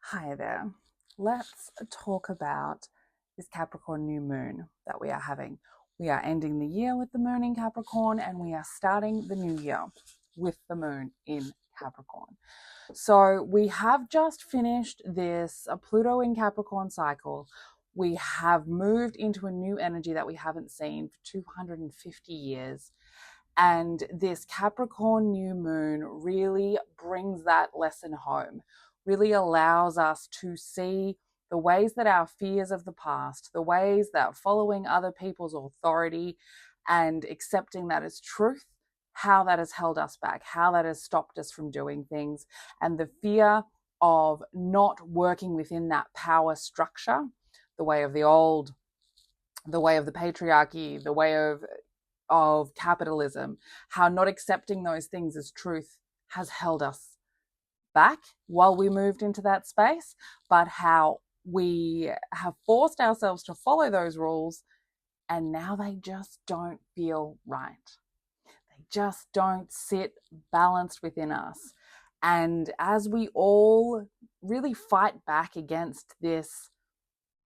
Hi there. Let's talk about this Capricorn new moon that we are having. We are ending the year with the moon in Capricorn, and we are starting the new year with the moon in Capricorn. So we have just finished this Pluto in Capricorn cycle. We have moved into a new energy that we haven't seen for 250 years. And this Capricorn new moon really brings that lesson home, really allows us to see the ways that our fears of the past, the ways that following other people's authority and accepting that as truth, how that has held us back, how that has stopped us from doing things, and the fear of not working within that power structure, the way of the old, the way of the patriarchy, the way of capitalism, how not accepting those things as truth has held us back while we moved into that space, but how we have forced ourselves to follow those rules and now they just don't feel right. They just don't sit balanced within us. And as we all really fight back against this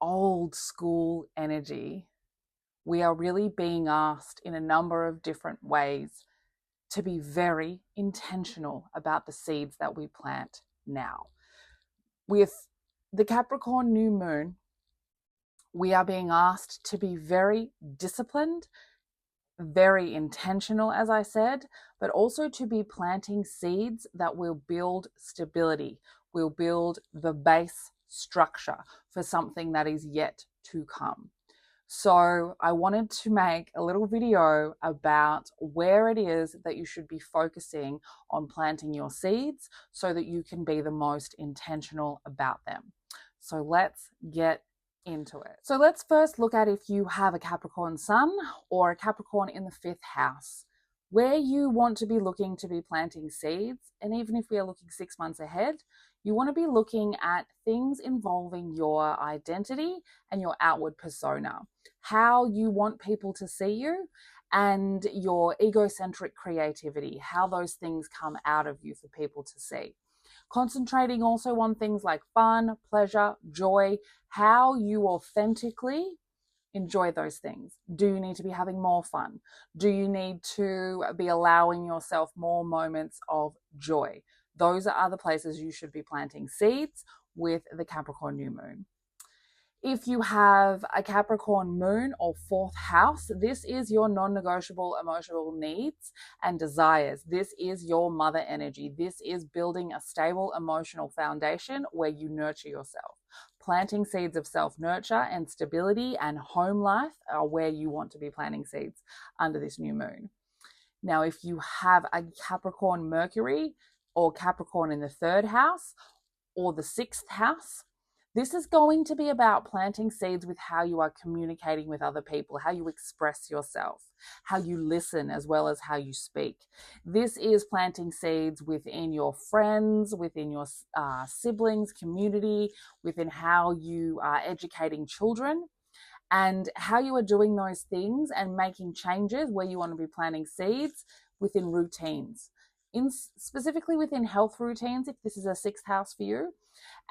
old school energy, we are really being asked in a number of different ways to be very intentional about the seeds that we plant now. With the Capricorn new moon, we are being asked to be very disciplined, very intentional, as I said, but also to be planting seeds that will build stability, will build the base structure for something that is yet to come. So I wanted to make a little video about where it is that you should be focusing on planting your seeds so that you can be the most intentional about them. So let's get into it. So let's first look at if you have a Capricorn sun or a Capricorn in the 5th house, where you want to be looking to be planting seeds. And even if we are looking 6 months ahead, you want to be looking at things involving your identity and your outward persona, how you want people to see you, and your egocentric creativity, how those things come out of you for people to see. Concentrating also on things like fun, pleasure, joy, how you authentically enjoy those things. Do you need to be having more fun? Do you need to be allowing yourself more moments of joy? Those are other places you should be planting seeds with the Capricorn new moon. If you have a Capricorn moon or 4th house, this is your non-negotiable emotional needs and desires. This is your mother energy. This is building a stable emotional foundation where you nurture yourself. Planting seeds of self-nurture and stability and home life are where you want to be planting seeds under this new moon. Now, if you have a Capricorn Mercury or Capricorn in the 3rd house or the 6th house, this is going to be about planting seeds with how you are communicating with other people, how you express yourself, how you listen, as well as how you speak. This is planting seeds within your friends, within your siblings, community, within how you are educating children, and how you are doing those things and making changes where you want to be planting seeds within routines. Specifically within health routines, if this is a 6th house for you,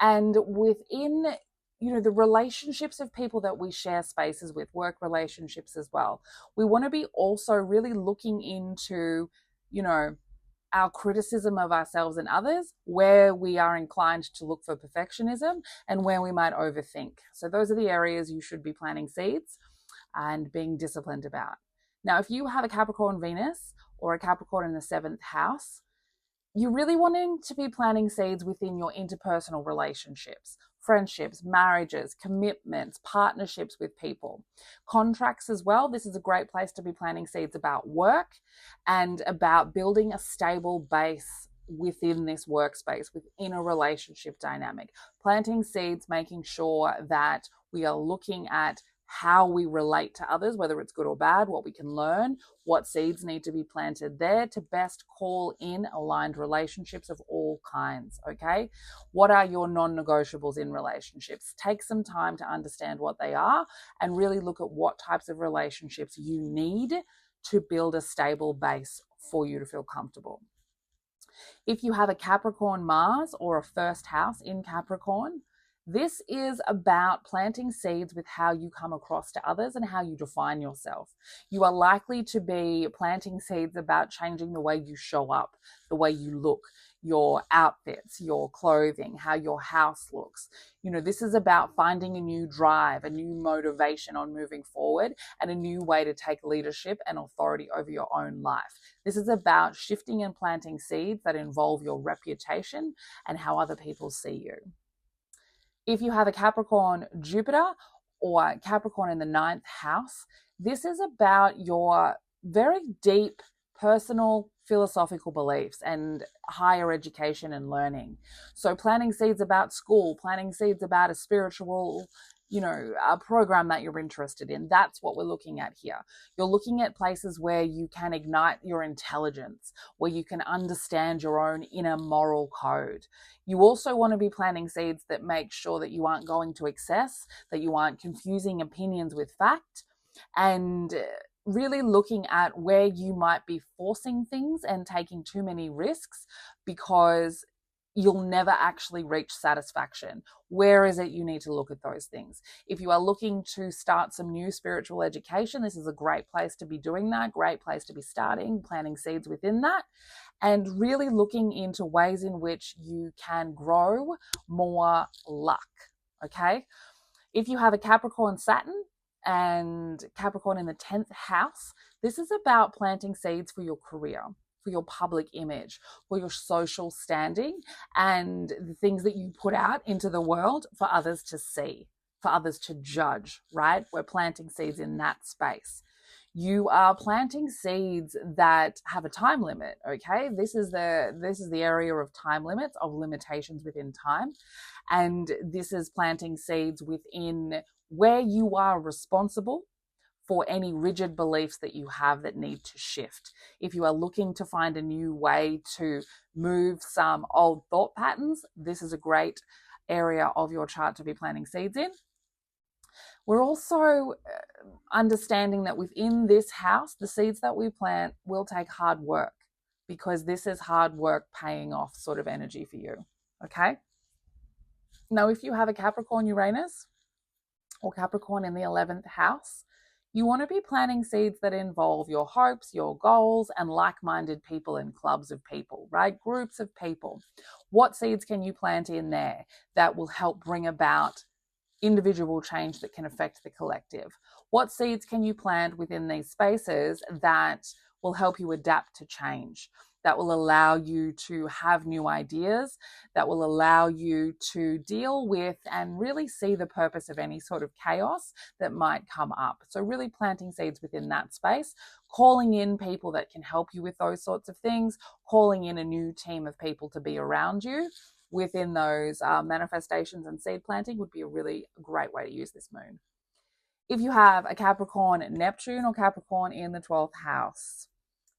and within the relationships of people that we share spaces with, work relationships as well. We want to be also really looking into our criticism of ourselves and others, where we are inclined to look for perfectionism and where we might overthink. So those are the areas you should be planting seeds and being disciplined about. Now, if you have a Capricorn Venus or a Capricorn in the 7th house, you're really wanting to be planting seeds within your interpersonal relationships, friendships, marriages, commitments, partnerships with people, contracts as well. This is a great place to be planting seeds about work and about building a stable base within this workspace, within a relationship dynamic. Planting seeds, making sure that we are looking at how we relate to others, whether it's good or bad, what we can learn, what seeds need to be planted there to best call in aligned relationships of all kinds, okay? What are your non-negotiables in relationships? Take some time to understand what they are and really look at what types of relationships you need to build a stable base for you to feel comfortable. If you have a Capricorn Mars or a first house in Capricorn, this is about planting seeds with how you come across to others and how you define yourself. You are likely to be planting seeds about changing the way you show up, the way you look, your outfits, your clothing, how your house looks. You know, this is about finding a new drive, a new motivation on moving forward, and a new way to take leadership and authority over your own life. This is about shifting and planting seeds that involve your reputation and how other people see you. If you have a Capricorn Jupiter or Capricorn in the 9th house, this is about your very deep personal philosophical beliefs and higher education and learning. So planting seeds about school, planting seeds about a spiritual, a program that you're interested in. That's what we're looking at here. You're looking at places where you can ignite your intelligence, where you can understand your own inner moral code. You also want to be planting seeds that make sure that you aren't going to excess, that you aren't confusing opinions with fact, and really looking at where you might be forcing things and taking too many risks because you'll never actually reach satisfaction. Where is it you need to look at those things? If you are looking to start some new spiritual education, this is a great place to be doing that, great place to be starting, planting seeds within that, and really looking into ways in which you can grow more luck, okay? If you have a Capricorn Saturn and Capricorn in the 10th house, this is about planting seeds for your career, for your public image, for your social standing, and the things that you put out into the world for others to see, for others to judge, right? We're planting seeds in that space. You are planting seeds that have a time limit, okay? This is the area of time limits, of limitations within time. And this is planting seeds within where you are responsible for any rigid beliefs that you have that need to shift. If you are looking to find a new way to move some old thought patterns, this is a great area of your chart to be planting seeds in. We're also understanding that within this house, the seeds that we plant will take hard work, because this is hard work paying off sort of energy for you, okay? Now, if you have a Capricorn Uranus or Capricorn in the 11th house, you want to be planting seeds that involve your hopes, your goals, and like-minded people and clubs of people, right? Groups of people. What seeds can you plant in there that will help bring about individual change that can affect the collective? What seeds can you plant within these spaces that will help you adapt to change, that will allow you to have new ideas, that will allow you to deal with and really see the purpose of any sort of chaos that might come up? So really planting seeds within that space, calling in people that can help you with those sorts of things, calling in a new team of people to be around you within those manifestations, and seed planting would be a really great way to use this moon. If you have a Capricorn Neptune or Capricorn in the 12th house,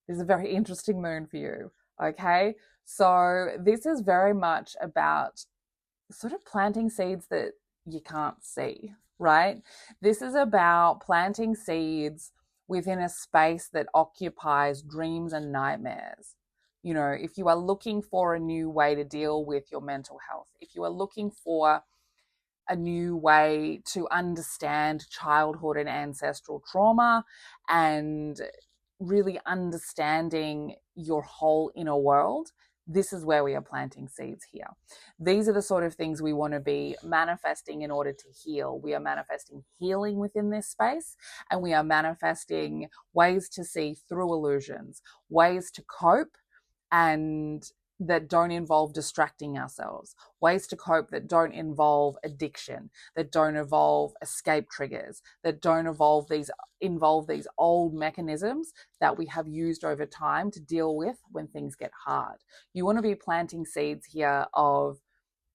this is a very interesting moon for you, okay? So this is very much about sort of planting seeds that you can't see, right? This is about planting seeds within a space that occupies dreams and nightmares. You know, if you are looking for a new way to deal with your mental health, if you are looking for a new way to understand childhood and ancestral trauma, and really understanding your whole inner world, this is where we are planting seeds here. These are the sort of things we want to be manifesting in order to heal. We are manifesting healing within this space, and we are manifesting ways to see through illusions, ways to cope, and that don't involve distracting ourselves, ways to cope that don't involve addiction, that don't involve escape triggers, that don't involve these old mechanisms that we have used over time to deal with when things get hard. You want to be planting seeds here of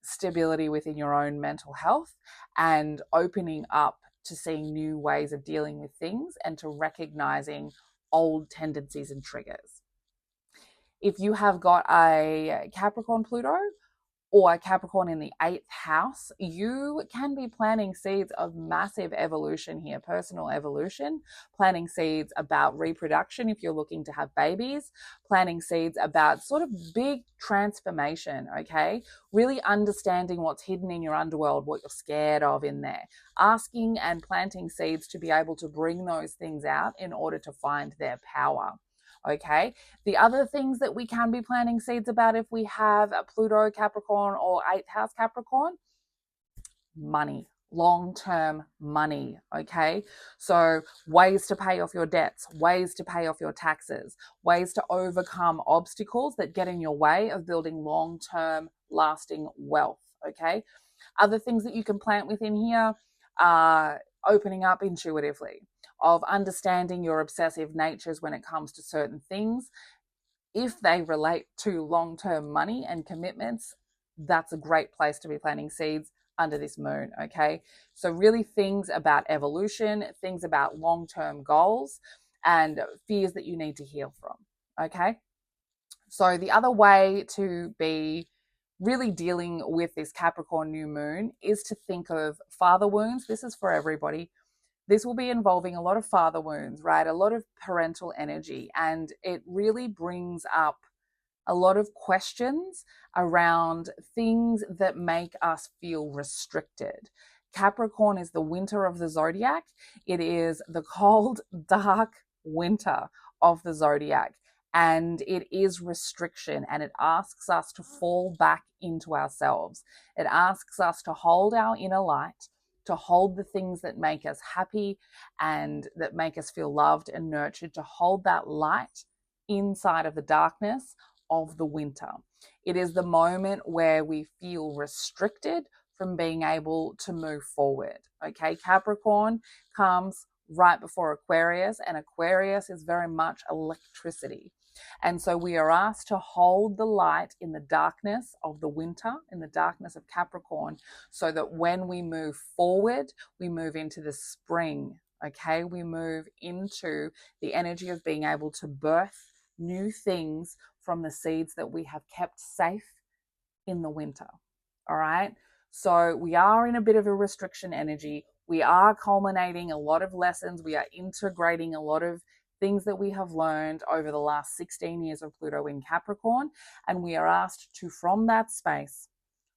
stability within your own mental health and opening up to seeing new ways of dealing with things and to recognizing old tendencies and triggers. If you have got a Capricorn Pluto or Capricorn in the 8th house, you can be planting seeds of massive evolution here, personal evolution, planting seeds about reproduction if you're looking to have babies, planting seeds about sort of big transformation, okay? Really understanding what's hidden in your underworld, what you're scared of in there, asking and planting seeds to be able to bring those things out in order to find their power. Okay, the other things that we can be planting seeds about if we have a Pluto Capricorn or 8th house Capricorn, money, long-term money, okay? So ways to pay off your debts, ways to pay off your taxes, ways to overcome obstacles that get in your way of building long-term lasting wealth, okay? Other things that you can plant within here are opening up intuitively, of understanding your obsessive natures when it comes to certain things. If they relate to long-term money and commitments, that's a great place to be planting seeds under this moon, okay? So really things about evolution, things about long-term goals and fears that you need to heal from, okay? So the other way to be really dealing with this Capricorn new moon is to think of father wounds. This is for everybody. This will be involving a lot of father wounds, right? A lot of parental energy, and it really brings up a lot of questions around things that make us feel restricted. Capricorn is the winter of the zodiac. It is the cold, dark winter of the zodiac, and it is restriction, and it asks us to fall back into ourselves. It asks us to hold our inner light, to hold the things that make us happy and that make us feel loved and nurtured, to hold that light inside of the darkness of the winter. It is the moment where we feel restricted from being able to move forward. Okay, Capricorn comes right before Aquarius, and Aquarius is very much electricity. And so we are asked to hold the light in the darkness of the winter, in the darkness of Capricorn, so that when we move forward, we move into the spring, okay? We move into the energy of being able to birth new things from the seeds that we have kept safe in the winter, all right? So we are in a bit of a restriction energy. We are culminating a lot of lessons. We are integrating a lot of things that we have learned over the last 16 years of Pluto in Capricorn. And we are asked to, from that space,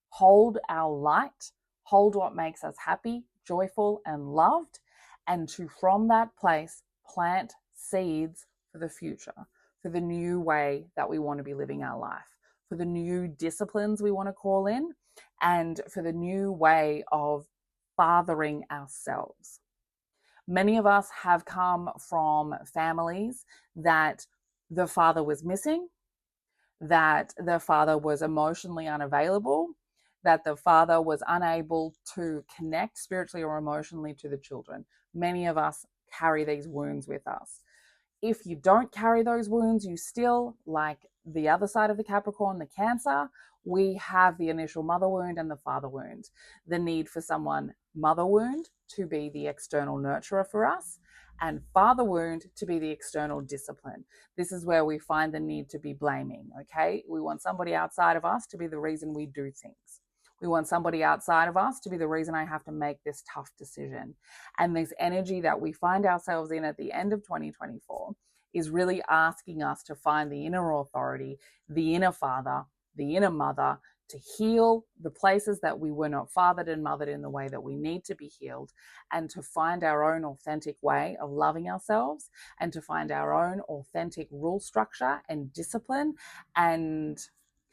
hold our light, hold what makes us happy, joyful, and loved, and to, from that place, plant seeds for the future, for the new way that we want to be living our life, for the new disciplines we want to call in, and for the new way of fathering ourselves. Many of us have come from families that the father was missing, that the father was emotionally unavailable, that the father was unable to connect spiritually or emotionally to the children. Many of us carry these wounds with us. If you don't carry those wounds, you still, like the other side of the Capricorn, the Cancer, we have the initial mother wound and the father wound. The need for someone, mother wound, to be the external nurturer for us, and father wound to be the external discipline. This is where we find the need to be blaming, okay? We want somebody outside of us to be the reason we do things. We want somebody outside of us to be the reason I have to make this tough decision. And this energy that we find ourselves in at the end of 2024 is really asking us to find the inner authority, the inner father, the inner mother, to heal the places that we were not fathered and mothered in the way that we need to be healed, and to find our own authentic way of loving ourselves, and to find our own authentic rule structure and discipline and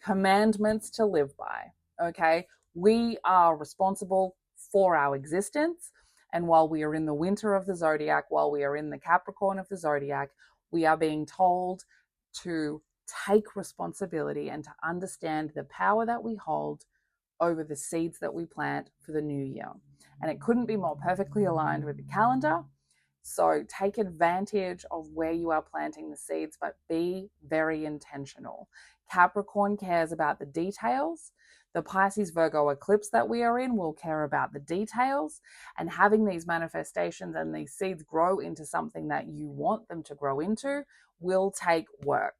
commandments to live by. Okay, we are responsible for our existence. And while we are in the winter of the zodiac, while we are in the Capricorn of the zodiac, we are being told to take responsibility and to understand the power that we hold over the seeds that we plant for the new year. And it couldn't be more perfectly aligned with the calendar. So take advantage of where you are planting the seeds, but be very intentional. Capricorn cares about the details. The Pisces Virgo eclipse that we are in will care about the details, and having these manifestations and these seeds grow into something that you want them to grow into will take work.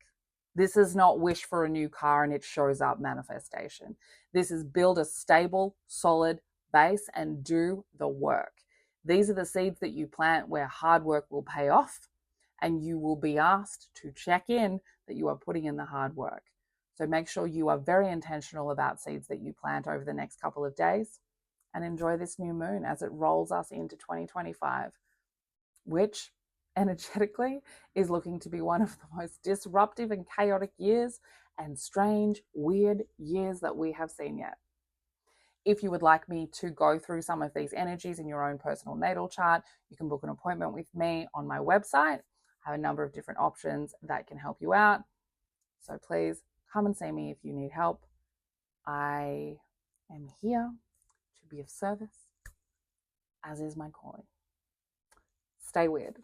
This is not wish for a new car and it shows up manifestation. This is build a stable, solid base and do the work. These are the seeds that you plant where hard work will pay off, and you will be asked to check in that you are putting in the hard work. So make sure you are very intentional about seeds that you plant over the next couple of days, and enjoy this new moon as it rolls us into 2025, which energetically is looking to be one of the most disruptive and chaotic years and strange, weird years that we have seen yet. If you would like me to go through some of these energies in your own personal natal chart, you can book an appointment with me on my website. I have a number of different options that can help you out. So please come and see me if you need help. I am here to be of service, as is my calling. Stay weird.